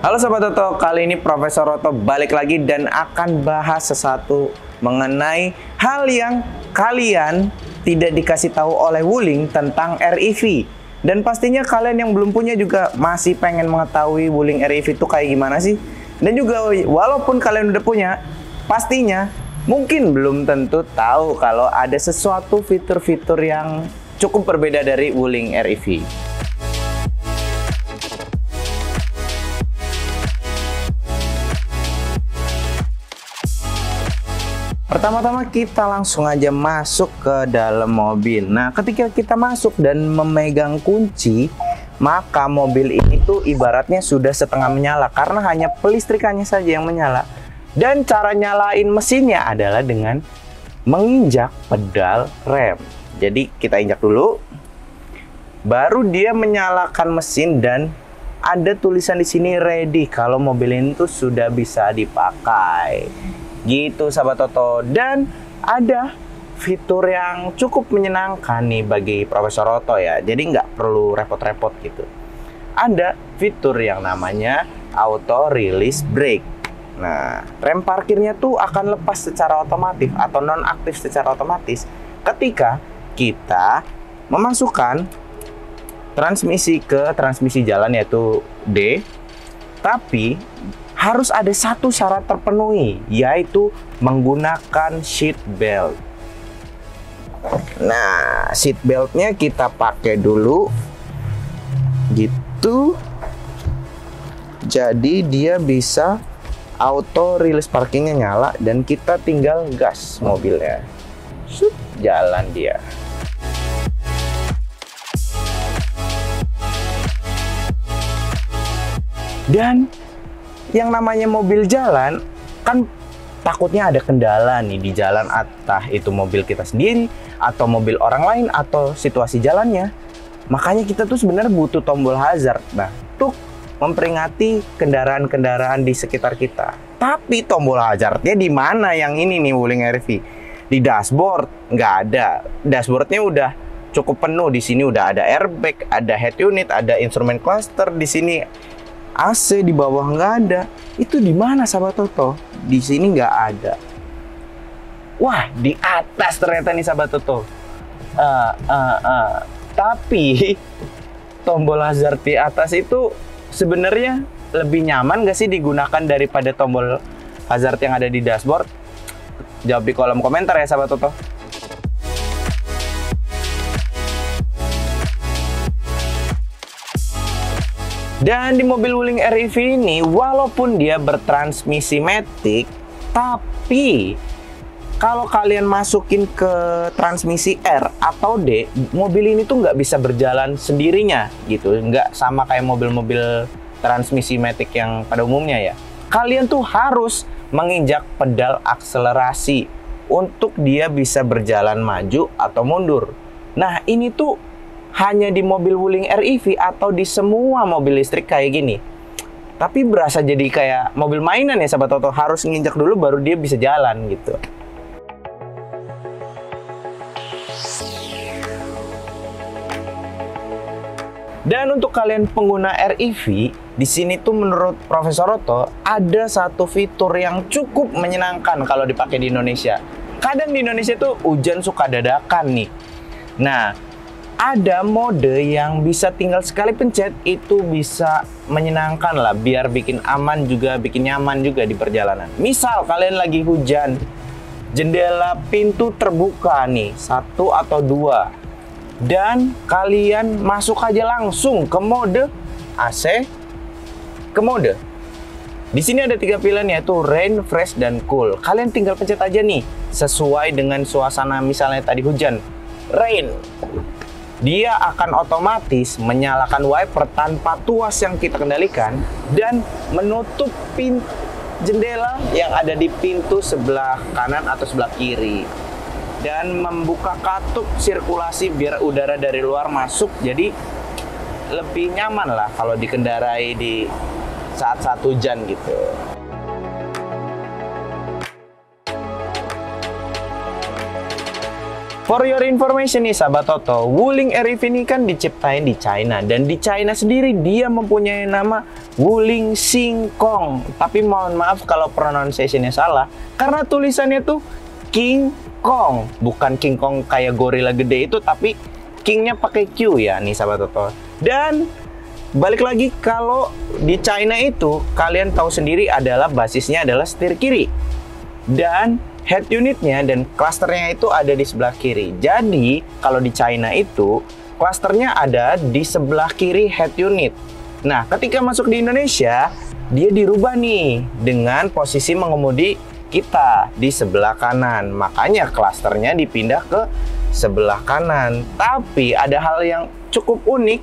Halo Sobat Toto, kali ini Profesor Otto balik lagi dan akan bahas sesuatu mengenai hal yang kalian tidak dikasih tahu oleh Wuling tentang REV. Dan pastinya kalian yang belum punya juga masih pengen mengetahui Wuling REV itu kayak gimana sih. Dan juga walaupun kalian udah punya, pastinya mungkin belum tentu tahu kalau ada sesuatu fitur-fitur yang cukup berbeda dari Wuling REV. Pertama-tama kita langsung aja masuk ke dalam mobil. Nah, ketika kita masuk dan memegang kunci, maka mobil ini tuh ibaratnya sudah setengah menyala karena hanya pelistrikannya saja yang menyala. Dan cara nyalain mesinnya adalah dengan menginjak pedal rem. Jadi kita injak dulu, baru dia menyalakan mesin dan ada tulisan di sini ready kalau mobil ini tuh sudah bisa dipakai. Gitu Sahabat Toto. Dan ada fitur yang cukup menyenangkan nih bagi Profesor Otto ya. Jadi nggak perlu repot-repot gitu. Ada fitur yang namanya auto release brake. Nah, rem parkirnya tuh akan lepas secara otomatis atau nonaktif secara otomatis ketika kita memasukkan transmisi ke transmisi jalan yaitu D. Tapi harus ada satu syarat terpenuhi, yaitu menggunakan seat belt. Nah, seat beltnya kita pakai dulu, gitu. Jadi dia bisa auto release parkingnya nyala dan kita tinggal gas mobilnya. Sup, jalan dia. Dan yang namanya mobil jalan kan takutnya ada kendala nih di jalan, entah itu mobil kita sendiri atau mobil orang lain atau situasi jalannya. Makanya kita tuh sebenarnya butuh tombol hazard. Nah, untuk memperingati kendaraan-kendaraan di sekitar kita. Tapi tombol hazardnya di mana yang ini nih Wuling REV? Di dashboard nggak ada. Dashboardnya udah cukup penuh. Di sini udah ada airbag, ada head unit, ada instrument cluster di sini. AC di bawah nggak ada. Itu di mana Sahabat Toto? Di sini nggak ada. Wah, di atas ternyata nih Sahabat Toto. Tapi tombol hazard di atas itu sebenarnya lebih nyaman nggak sih digunakan daripada tombol hazard yang ada di dashboard? Jawab di kolom komentar ya Sahabat Toto. Dan di mobil Wuling REV ini, walaupun dia bertransmisi matic, tapi kalau kalian masukin ke transmisi R atau D, mobil ini tuh nggak bisa berjalan sendirinya gitu. Nggak sama kayak mobil-mobil transmisi matic yang pada umumnya ya. Kalian tuh harus menginjak pedal akselerasi untuk dia bisa berjalan maju atau mundur. Nah, ini tuh hanya di mobil Wuling REV atau di semua mobil listrik kayak gini. Tapi berasa jadi kayak mobil mainan ya Sahabat Toto, harus nginjak dulu baru dia bisa jalan gitu. Dan untuk kalian pengguna REV, di sini tuh menurut Profesor Otto ada satu fitur yang cukup menyenangkan kalau dipakai di Indonesia. Kadang di Indonesia tuh hujan suka dadakan nih. Nah, ada mode yang bisa tinggal sekali pencet itu bisa menyenangkan lah, biar bikin aman juga, bikin nyaman juga di perjalanan. Misal kalian lagi hujan, jendela pintu terbuka nih, 1 atau 2, dan kalian masuk aja langsung ke mode AC, ke mode. Di sini ada 3 pilihan yaitu rain, fresh, dan cool. Kalian tinggal pencet aja nih, sesuai dengan suasana misalnya tadi hujan, rain. Dia akan otomatis menyalakan wiper tanpa tuas yang kita kendalikan dan menutup jendela yang ada di pintu sebelah kanan atau sebelah kiri. Dan membuka katup sirkulasi biar udara dari luar masuk. Jadi lebih nyaman lah kalau dikendarai di saat-saat hujan gitu. For your information nih Sahabat Toto, Wuling REV ini kan diciptain di China. Dan di China sendiri dia mempunyai nama Wuling Singkong. Tapi mohon maaf kalau pronunciation-nya salah, karena tulisannya tuh King Kong, bukan King Kong kayak gorila gede itu, tapi King-nya pakai Q ya nih sahabat Toto. Dan balik lagi, kalau di China itu kalian tahu sendiri adalah basisnya adalah setir kiri. Dan head unitnya dan klasternya itu ada di sebelah kiri. Jadi kalau di China itu klasternya ada di sebelah kiri head unit. Nah, ketika masuk di Indonesia, dia dirubah nih dengan posisi mengemudi kita di sebelah kanan. Makanya klasternya dipindah ke sebelah kanan. Tapi ada hal yang cukup unik,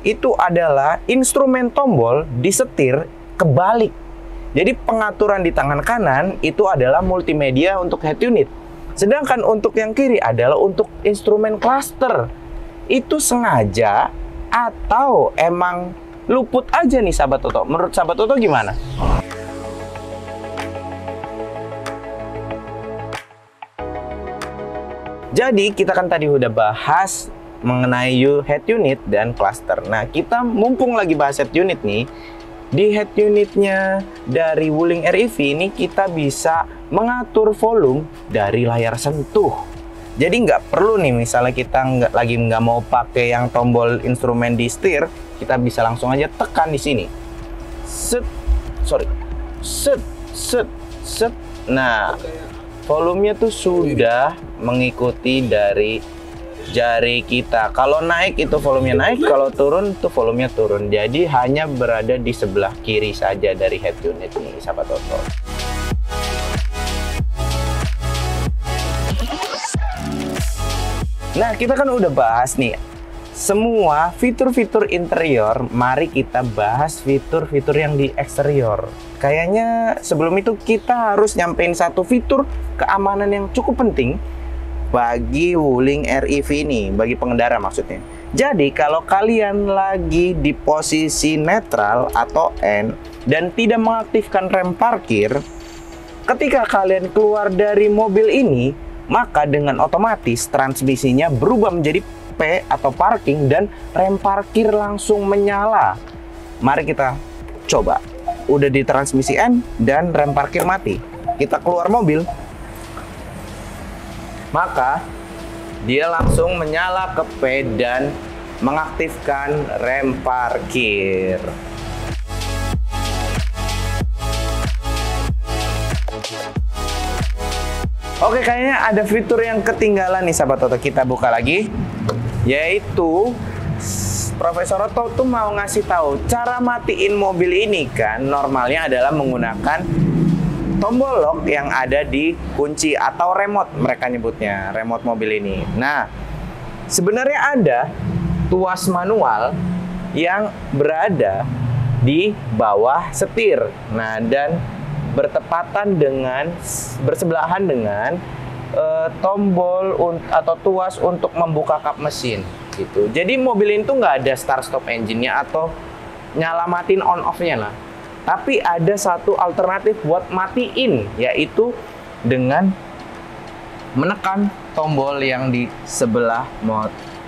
itu adalah instrumen tombol disetir kebalik. Jadi pengaturan di tangan kanan itu adalah multimedia untuk head unit. Sedangkan untuk yang kiri adalah untuk instrumen klaster. Itu sengaja atau emang luput aja nih sahabat Toto? Menurut sahabat Toto gimana? Jadi kita kan tadi udah bahas mengenai head unit dan cluster. Nah, kita mumpung lagi bahas head unit nih, di head unitnya dari Wuling REV ini kita bisa mengatur volume dari layar sentuh. Jadi nggak perlu nih, misalnya kita nggak mau pakai yang tombol instrumen di setir, kita bisa langsung aja tekan di sini. Set, set. Nah, volumenya tuh sudah mengikuti dari jari kita. Kalau naik itu volumenya naik, kalau turun tuh volumenya turun. Jadi hanya berada di sebelah kiri saja dari head unit nih, sahabat Toto. Nah, kita kan udah bahas nih semua fitur-fitur interior. Mari kita bahas fitur-fitur yang di eksterior. Kayaknya sebelum itu kita harus nyampein satu fitur keamanan yang cukup penting bagi Wuling REV ini, bagi pengendara maksudnya. Jadi kalau kalian lagi di posisi netral atau N dan tidak mengaktifkan rem parkir, ketika kalian keluar dari mobil ini, maka dengan otomatis transmisinya berubah menjadi P atau parking dan rem parkir langsung menyala. Mari kita coba. Udah di transmisi N dan rem parkir mati. Kita keluar mobil, maka dia langsung menyala ke P dan mengaktifkan rem parkir. Oke, kayaknya ada fitur yang ketinggalan nih sahabat Toto. Kita buka lagi, yaitu Profesor Otto tuh mau ngasih tahu cara matiin mobil ini kan normalnya adalah menggunakan tombol lock yang ada di kunci atau remote, mereka nyebutnya remote mobil ini. Nah, sebenarnya ada tuas manual yang berada di bawah setir. Nah, dan bersebelahan dengan tombol atau tuas untuk membuka kap mesin gitu. Jadi mobil ini tuh nggak ada start stop engine-nya atau nyala matiin on off-nya lah. Tapi ada satu alternatif buat matiin, yaitu dengan menekan tombol yang di sebelah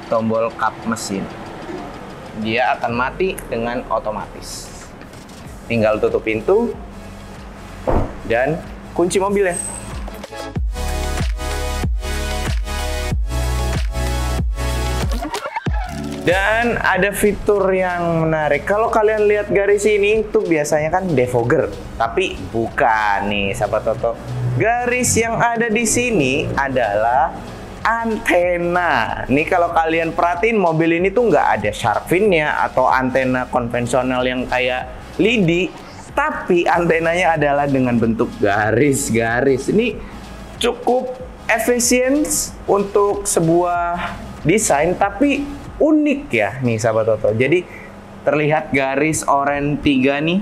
tombol kap mesin. Dia akan mati dengan otomatis. Tinggal tutup pintu dan kunci mobilnya. Dan ada fitur yang menarik. Kalau kalian lihat garis ini tuh biasanya kan defogger, tapi bukan nih sahabat Toto. Garis yang ada di sini adalah antena. Nih kalau kalian perhatiin mobil ini tuh nggak ada shark fin-nya atau antena konvensional yang kayak lidi, tapi antenanya adalah dengan bentuk garis-garis. Ini cukup efisien untuk sebuah desain, tapi unik ya nih sahabat Toto. Jadi terlihat garis oranye 3 nih,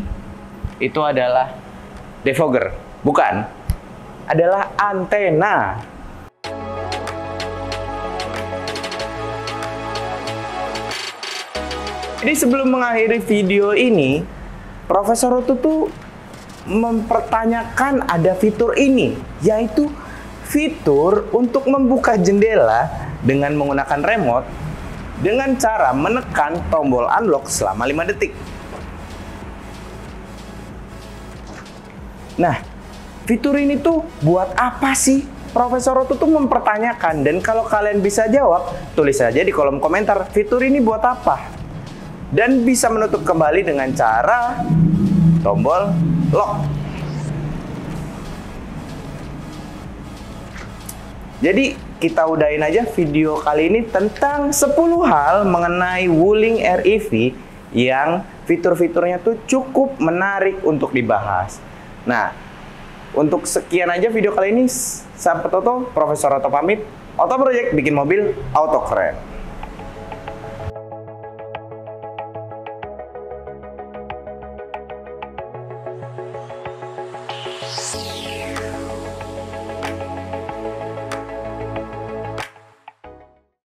itu adalah defogger, bukan, adalah antena. Jadi sebelum mengakhiri video ini, Profesor Otto tuh mempertanyakan ada fitur ini, yaitu fitur untuk membuka jendela dengan menggunakan remote dengan cara menekan tombol unlock selama 5 detik. Nah, fitur ini tuh buat apa sih? Profesor Otto tuh mempertanyakan, dan kalau kalian bisa jawab, tulis saja di kolom komentar fitur ini buat apa. Dan bisa menutup kembali dengan cara tombol lock. Jadi kita udahin aja video kali ini tentang 10 hal mengenai Wuling REV yang fitur-fiturnya tuh cukup menarik untuk dibahas. Nah, untuk sekian aja video kali ini, sahabat Otto, Profesor Otto pamit. Otto Project, bikin mobil auto keren.